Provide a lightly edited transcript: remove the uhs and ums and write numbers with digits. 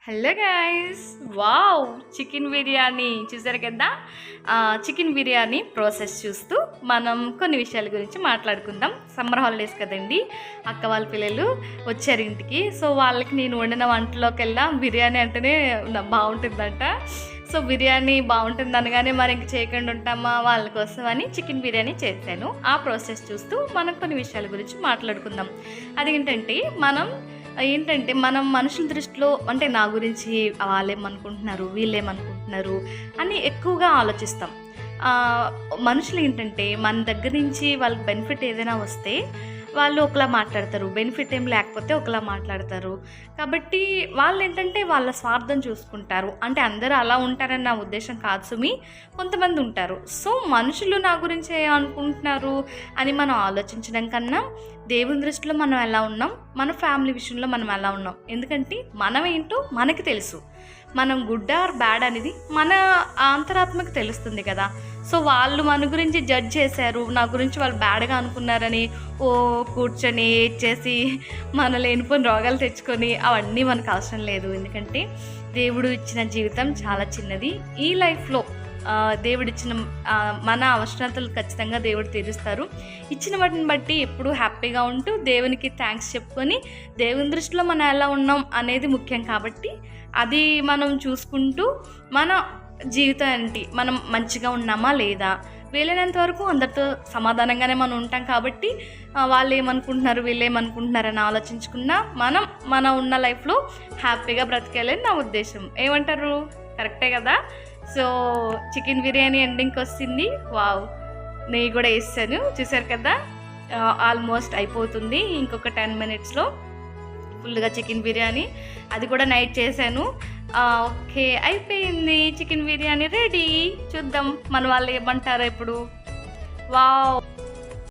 Hello guys, wow! Chicken biryani చూసారు కదా. Chicken biryani process చూస్తూ మనం కొన్ని విషయాల గురించి మాట్లాడుకుందాం. సమ్మర్ హాలిడేస్ కదండి, అక్క వాళ్ళ పిల్లలు వచ్చారు ఇంటికి. సో వాళ్ళకి నేను వండిన వంటలోకెల్లా బిర్యానీ అంటేనే బాగుంటుందంట. సో బిర్యానీ బాగుంటుంది అనగానే మరి ఇంక చేయకుండా ఉంటామా వాళ్ళ కోసం అని చికెన్ బిర్యానీ చేశాను. ఆ ప్రాసెస్ చూస్తూ మనం కొన్ని విషయాల గురించి మాట్లాడుకుందాం. అదేంటంటే మనం మనుషుల దృష్టిలో అంటే నా గురించి వాళ్ళేమనుకుంటున్నారు, వీళ్ళేమనుకుంటున్నారు అని ఎక్కువగా ఆలోచిస్తాం. మనుషులు ఏంటంటే మన దగ్గర నుంచి వాళ్ళకి బెనిఫిట్ ఏదైనా వస్తే వాళ్ళు ఒకలా మాట్లాడతారు, బెనిఫిట్ ఏం లేకపోతే ఒకలా మాట్లాడతారు. కాబట్టి వాళ్ళు ఏంటంటే వాళ్ళ స్వార్థం చూసుకుంటారు. అంటే అందరూ అలా ఉంటారని నా ఉద్దేశం కాదు సుమి, కొంతమంది ఉంటారు. సో మనుషులు నా గురించి ఏమనుకుంటున్నారు అని మనం ఆలోచించడం కన్నా దేవుని దృష్టిలో మనం ఎలా ఉన్నాం, మన ఫ్యామిలీ విషయంలో మనం ఎలా ఉన్నాం, ఎందుకంటే మనం ఏంటో మనకి తెలుసు. మనం గుడ్ ఆర్ బ్యాడ్ అనేది మన అంతరాత్మకు తెలుస్తుంది కదా. సో వాళ్ళు మన గురించి జడ్జ్ చేశారు, నా గురించి వాళ్ళు బ్యాడ్గా అనుకున్నారని కూర్చొని చేసి మన లేనిపోయిన రోగాలు తెచ్చుకొని అవన్నీ మనకు అవసరం లేదు. ఎందుకంటే దేవుడు ఇచ్చిన జీవితం చాలా చిన్నది. ఈ లైఫ్లో దేవుడిచ్చిన మన అవసరతలు ఖచ్చితంగా దేవుడు తీరుస్తారు. ఇచ్చిన వాటిని బట్టి ఎప్పుడూ హ్యాపీగా ఉంటూ దేవునికి థ్యాంక్స్ చెప్పుకొని దేవుని దృష్టిలో మనం ఎలా ఉన్నాం అనేది ముఖ్యం. కాబట్టి అది మనం చూసుకుంటూ మన జీవితం ఏంటి, మనం మంచిగా ఉన్నామా లేదా, వీలైనంత వరకు అందరితో సమాధానంగానే మనం ఉంటాం. కాబట్టి వాళ్ళు ఏమనుకుంటున్నారు, వీళ్ళు ఏమనుకుంటున్నారు అని ఆలోచించుకున్నా మనం ఉన్న లైఫ్లో హ్యాపీగా బ్రతికేయాలని నా ఉద్దేశం. ఏమంటారు? కరెక్టే కదా. సో చికెన్ బిర్యానీ ఎండింగ్కి వస్తుంది. వావ్, నెయ్యి కూడా వేస్తాను, చూసారు కదా. ఆల్మోస్ట్ అయిపోతుంది. ఇంకొక 10 minutesలో ఫుల్గా చికెన్ బిర్యానీ, అది కూడా నైట్ చేశాను. ఓకే, అయిపోయింది. Chicken biryani ready. చూద్దాం మన వాళ్ళు ఏమంటారో ఇప్పుడు. వావ్.